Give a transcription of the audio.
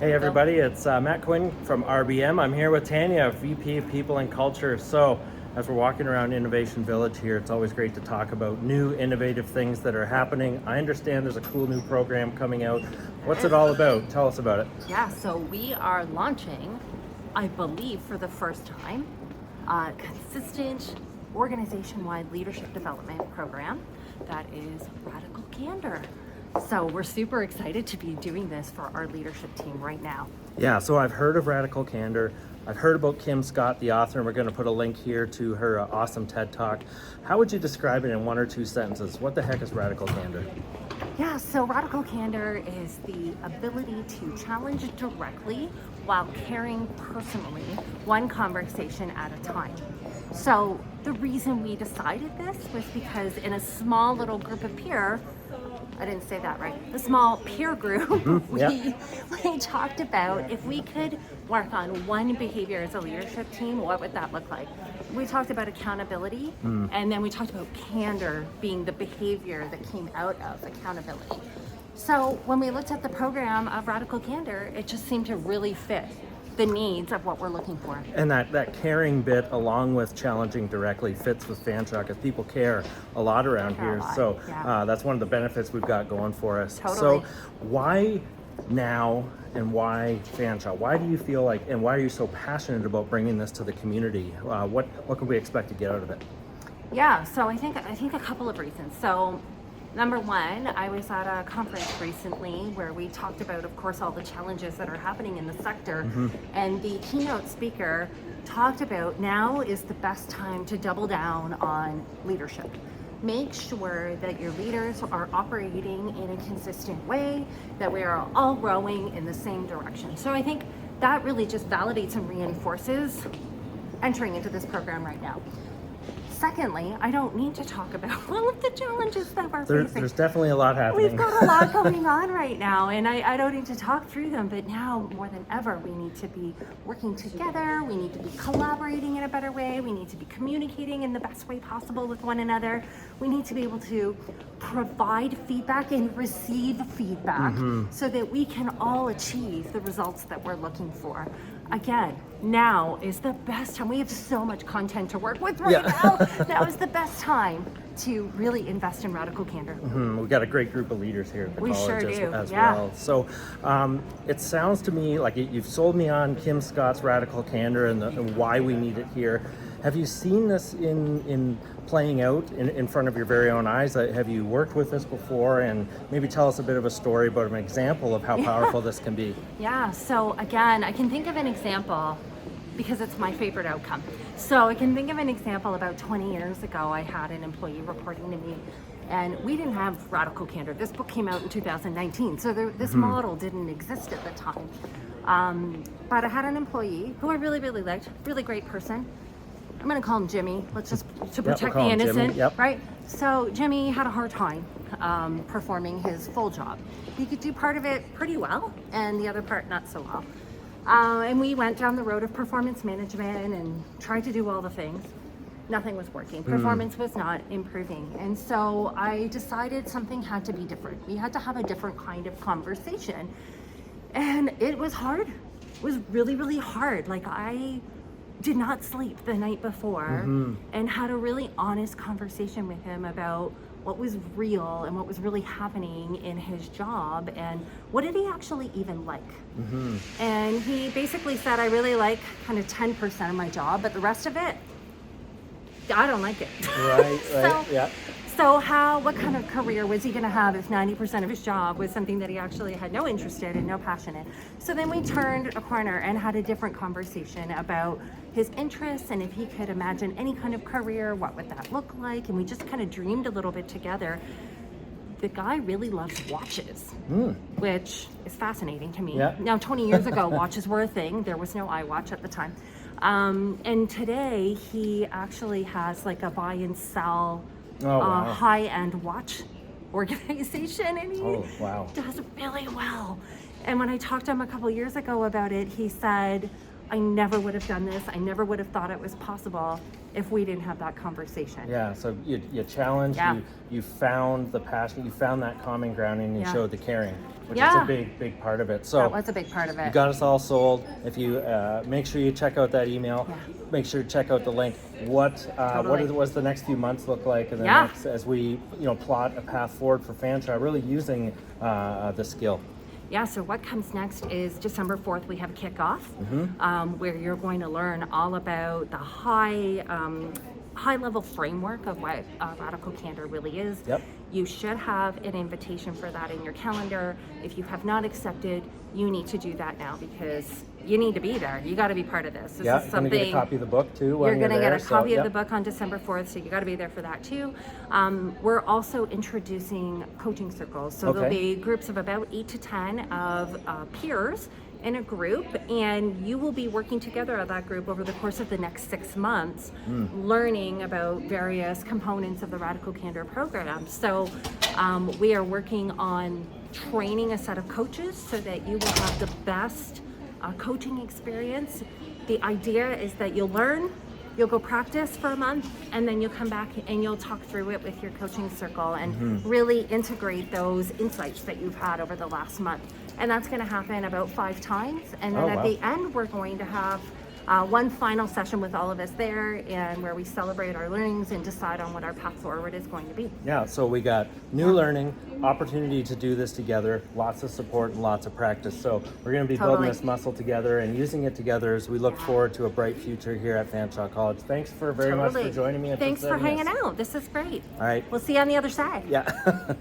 Hey everybody, it's Matt Quinn from RBM. I'm here with Tania, VP of People and Culture. So as we're walking around Innovation Village here, it's always great to talk about new innovative things that are happening. I understand there's a cool new program coming out. What's it all about? Tell us about it. Yeah, so we are launching, I believe for the first time, a consistent organization-wide leadership development program that is Radical Candor. So we're super excited to be doing this for our leadership team right now. Yeah, so I've heard of Radical Candor. I've heard about Kim Scott, the author, and we're going to put a link here to her awesome TED Talk. How would you describe it in one or two sentences? What the heck is Radical Candor? Yeah, so Radical Candor is the ability to challenge directly while caring personally, one conversation at a time. So the reason we decided this was because in a small little group of I didn't say that right. The small peer group, we talked about if we could work on one behavior as a leadership team, what would that look like? We talked about accountability, and then we talked about candor being the behavior that came out of accountability. So when we looked at the program of Radical Candor, it just seemed to really fit the needs of what we're looking for. And that caring bit, along with challenging directly, fits with Fanshawe because people care a lot around here. So that's one of the benefits we've got going for us. Totally. So why now and why Fanshawe? Why do you feel like, and why are you so passionate about bringing this to the community? What can we expect to get out of it? Yeah, so I think a couple of reasons. So number one, I was at a conference recently where we talked about, of course, all the challenges that are happening in the sector. And the keynote speaker talked about now is the best time to double down on leadership. Make sure that your leaders are operating in a consistent way, that we are all rowing in the same direction. So I think that really just validates and reinforces entering into this program right now. Secondly, I don't need to talk about all of the challenges that we're facing. There's definitely a lot happening. We've got a lot going on right now, and I don't need to talk through them, but now more than ever, we need to be working together, we need to be collaborating in a better way, we need to be communicating in the best way possible with one another, we need to be able to provide feedback and receive feedback so that we can all achieve the results that we're looking for. Again, now is the best time. We have so much content to work with right now. Now is the best time to really invest in Radical Candor. We've got a great group of leaders here at the college sure do. as well. So it sounds to me like you've sold me on Kim Scott's Radical Candor and why we need it here. Have you seen this in playing out in front of your very own eyes? Have you worked with this before? And maybe tell us a bit of a story about an example of how powerful this can be. Yeah, so again, I can think of an example because it's my favorite outcome. So I can think of an example about 20 years ago, I had an employee reporting to me and we didn't have Radical Candor. This book came out in 2019, so this model didn't exist at the time. But I had an employee who I really, really liked, really great person. I'm gonna call him Jimmy, let's just, to protect the innocent, right? So Jimmy had a hard time performing his full job. He could do part of it pretty well and the other part not so well. And we went down the road of performance management and tried to do all the things. Nothing was working. Performance was not improving. And so I decided something had to be different. We had to have a different kind of conversation. And it was hard. It was really, really hard. Like I did not sleep the night before and had a really honest conversation with him about what was real and what was really happening in his job and what did he actually even like. And he basically said, I really like kind of 10% of my job, but the rest of it, I don't like it. Right. So what kind of career was he gonna have if 90% of his job was something that he actually had no interest in and no passion in? So then we turned a corner and had a different conversation about his interests and if he could imagine any kind of career, what would that look like? And we just kind of dreamed a little bit together. The guy really loves watches, which is fascinating to me. Now, 20 years ago, watches were a thing. There was no iWatch at the time. And today he actually has like a buy and sell high-end watch organization, and he does really well. And when I talked to him a couple years ago about it, he said, I never would have done this. I never would have thought it was possible if we didn't have that conversation. Yeah, so you challenged, Yeah. you found the passion, you found that common ground, and you Yeah. showed the caring, which is Yeah. a big part of it. So That was a big part of it. you got us all sold. If you make sure you check out that email, Yeah. make sure to check out the link. What Totally. what's the next few months look like, and Yeah. as we plot a path forward for Fanshawe, really using the skill. Yeah, so what comes next is December 4th, we have a kickoff where you're going to learn all about the high level framework of what Radical Candor really is. Yep. You should have an invitation for that in your calendar. If you have not accepted, you need to do that now because you need to be there. You got to be part of this. This Yeah, is you're something. going to get a copy of the book too. You're going to get a copy of yep. the book on December 4th, so you got to be there for that too. We're also introducing coaching circles. So there'll Okay. be groups of about 8 to 10 of peers in a group, and you will be working together at that group over the course of the next 6 months, learning about various components of the Radical Candor program. So we are working on training a set of coaches so that you will have the best coaching experience. The idea is that you'll learn, you'll go practice for a month, and then you'll come back and you'll talk through it with your coaching circle and really integrate those insights that you've had over the last month. And that's going to happen about 5 times. And then Oh, at wow. the end, we're going to have one final session with all of us there, and where we celebrate our learnings and decide on what our path forward is going to be. Yeah, so we got new learning, opportunity to do this together, lots of support and lots of practice. So we're going to be building Totally. this muscle together and using it together as we look forward to a bright future here at Fanshawe College. Thanks very much for joining me. Thanks for presenting hanging this. out. This is great. All right. We'll see you on the other side. Yeah.